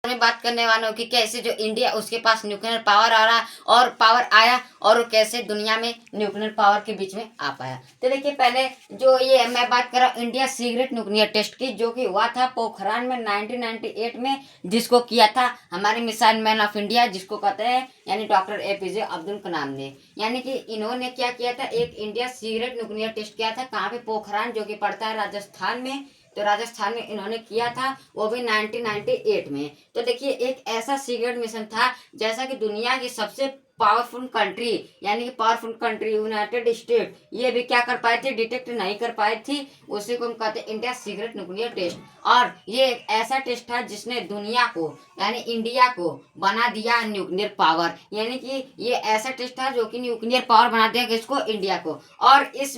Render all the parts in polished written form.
मैं बात करने वाला हूँ कि कैसे जो इंडिया उसके पास न्यूक्लियर पावर आ रहा और पावर आया और वो कैसे दुनिया में न्यूक्लियर पावर के बीच में आ पाया। तो देखिए पहले जो ये मैं बात कर रहा हूँ इंडिया सीक्रेट न्यूक्लियर टेस्ट की, जो कि हुआ था पोखरान में 1998 में, जिसको किया था हमारे मिसाइल मैन ऑफ इंडिया जिसको कहते हैं यानी डॉक्टर APJ अब्दुल कलाम ने। यानी कि इन्होंने क्या किया था, एक इंडिया सीक्रेट न्यूक्लियर टेस्ट किया था। कहाँ पे? पोखरान, जो कि पड़ता है राजस्थान में। तो राजस्थान में इन्होंने किया था, वो भी 1998 में। तो देखिए एक ऐसा सीक्रेट मिशन था, जैसा कि दुनिया की सबसे पावरफुल कंट्री यानी कि पावरफुल कंट्री यूनाइटेड स्टेट ये भी क्या कर पाई थी, डिटेक्ट नहीं कर पाई थी। उसी को हम कहते हैं इंडिया सीक्रेट न्यूक्लियर टेस्ट। और ये एक ऐसा टेस्ट था जिसने दुनिया को यानी इंडिया को बना दिया न्यूक्लियर पावर। यानी कि ये ऐसा टेस्ट था जो कि न्यूक्लियर पावर बना दिया किसको, इंडिया को। और इस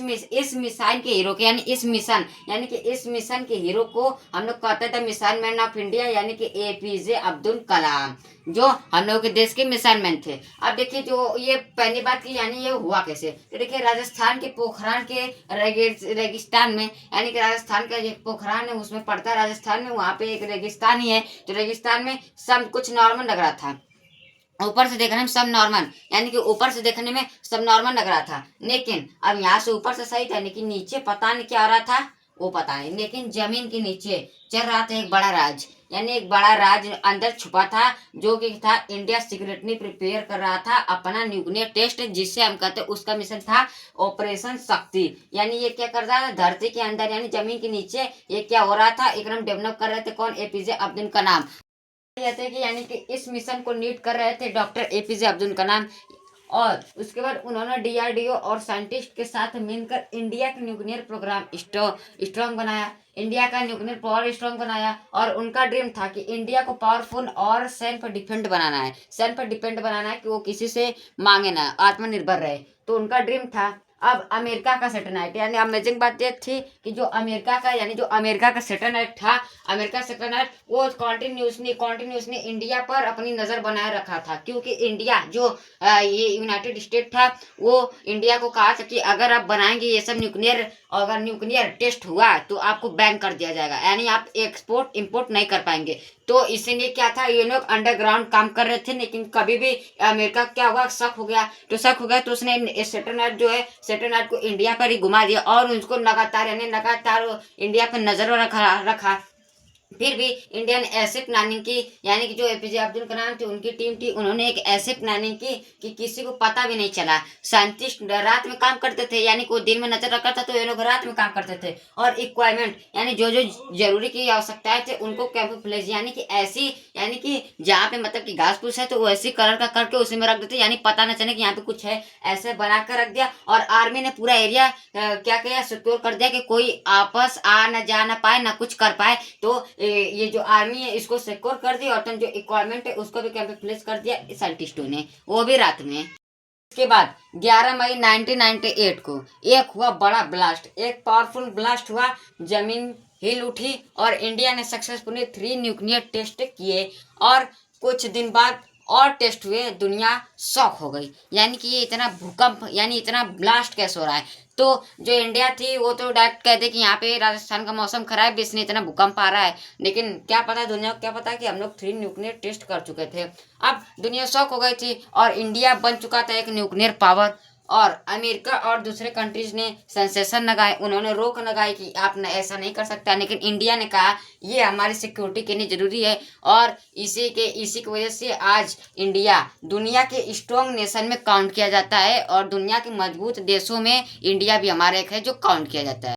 मिसाइल के हीरो के यानी इस मिशन के हीरो को हम लोग कहते थे मिसाइल मैन ऑफ इंडिया यानी कि APJ अब्दुल कलाम, जो हम लोग के देश के मिसाइल मैन थे। अब देखिए जो ये पहली बात की यानी ये हुआ कैसे, तो देखिए राजस्थान के पोखरान के रेगिस्तान में, यानी कि राजस्थान का एक पोखरान है उसमें पड़ता है राजस्थान में, वहाँ पे एक रेगिस्तान ही है। तो रेगिस्तान में सब कुछ नॉर्मल लग रहा था, ऊपर से देखने में सब नॉर्मल, यानी कि ऊपर से देखने में सब नॉर्मल लग रहा था। लेकिन अब यहाँ से ऊपर से सही था, लेकिन नीचे पता नहीं क्या हो रहा था, वो पता नहीं। लेकिन जमीन के नीचे चल रहा था एक बड़ा राज, यानी एक बड़ा राज अंदर छुपा था, जो कि था इंडिया सीक्रेटली प्रिपेयर कर रहा था अपना न्यूक्लियर टेस्ट, जिससे हम कहते हैं उसका मिशन था ऑपरेशन शक्ति। यानी ये क्या कर रहा था, धरती के अंदर यानी जमीन के नीचे ये क्या हो रहा था, एकदम डेवलप कर रहे थे। कौन? APJ अब्दुल कलाम। कहते हैं कि यानी कि इस मिशन को लीड कर रहे थे डॉक्टर APJ अब्दुल कलाम। और उसके बाद उन्होंने DRDO और साइंटिस्ट के साथ मिलकर इंडिया का न्यूक्लियर प्रोग्राम स्ट्रॉन्ग बनाया, इंडिया का न्यूक्लियर पावर स्ट्रॉन्ग बनाया। और उनका ड्रीम था कि इंडिया को पावरफुल और सेल्फ डिपेंड बनाना है, कि वो किसी से मांगे ना, आत्मनिर्भर रहे। तो उनका ड्रीम था। अब अमेरिका का सैटेलाइट, यानी अमेजिंग बात यह थी कि जो अमेरिका का सैटेलाइट था, अमेरिका सैटेलाइट वो कॉन्टिन्यूसली इंडिया पर अपनी नजर बनाए रखा था। क्योंकि इंडिया जो ये यूनाइटेड स्टेट था, वो इंडिया को कहा था कि अगर आप बनाएंगे ये सब अगर न्यूक्लियर टेस्ट हुआ तो आपको बैन कर दिया जाएगा, यानी आप एक्सपोर्ट इंपोर्ट नहीं कर पाएंगे। तो इसीलिए क्या था, ये लोग अंडरग्राउंड काम कर रहे थे। लेकिन कभी भी अमेरिका क्या हुआ, शक हो गया तो उसने सैटेलाइट को इंडिया पर ही घुमा दिया और उसको लगातार इंडिया पर नजर रखा। फिर भी इंडिया ने ऐसे प्लानिंग की, यानी कि जो APJ अब्दुल कलाम थी उनकी टीम थी, उन्होंने एक ऐसे प्लानिंग की कि किसी को पता भी नहीं चला। साइंटिस्ट रात में काम करते थे, यानी कोई दिन में नजर रखा था तो ये लोग रात में काम करते थे। और इक्वाइपमेंट यानी जो जो जरूरी की आवश्यकताएं थे उनको कैमोफ्लेज यानी कि जहाँ पे मतलब कि घास फूस है तो वैसी कलर का करके उसी में रख देते, यानी पता न चले कि यहाँ पे कुछ है, ऐसे बना कर रख दिया। और आर्मी ने पूरा एरिया क्या किया, सिक्योर कर दिया कि कोई आपस आ न जा न पाए, ना कुछ कर पाए। तो ये जो आर्मी है इसको सिक्योर कर दिया, और जो इक्वायरमेंट है उसको भी कैमोफ्लेज कर दिया साइंटिस्टों ने, वो भी रात में। इसके बाद 11 मई 1998 को एक हुआ बड़ा ब्लास्ट, एक पावरफुल ब्लास्ट हुआ, जमीन हिल उठी और इंडिया ने सक्सेसफुली 3 न्यूक्लियर टेस्ट किए। और कुछ दिन बाद और टेस्ट हुए, दुनिया शॉक हो गई, यानी कि ये इतना भूकंप यानी इतना ब्लास्ट कैसे हो रहा है। तो जो इंडिया थी वो तो डायरेक्ट कहते कि यहाँ पे राजस्थान का मौसम खराब है इसलिए इतना भूकंप आ रहा है। लेकिन क्या पता, दुनिया को क्या पता कि हम लोग 3 न्यूक्लियर टेस्ट कर चुके थे। अब दुनिया शॉक हो गई थी और इंडिया बन चुका था एक न्यूक्लियर पावर। और अमेरिका और दूसरे कंट्रीज ने सेंसेशन लगाए, उन्होंने रोक लगाई कि आप ऐसा नहीं कर सकता। लेकिन इंडिया ने कहा ये हमारी सिक्योरिटी के लिए जरूरी है। और इसी की वजह से आज इंडिया दुनिया के स्ट्रॉन्ग नेशन में काउंट किया जाता है, और दुनिया के मजबूत देशों में इंडिया भी हमारा एक है जो काउंट किया जाता है।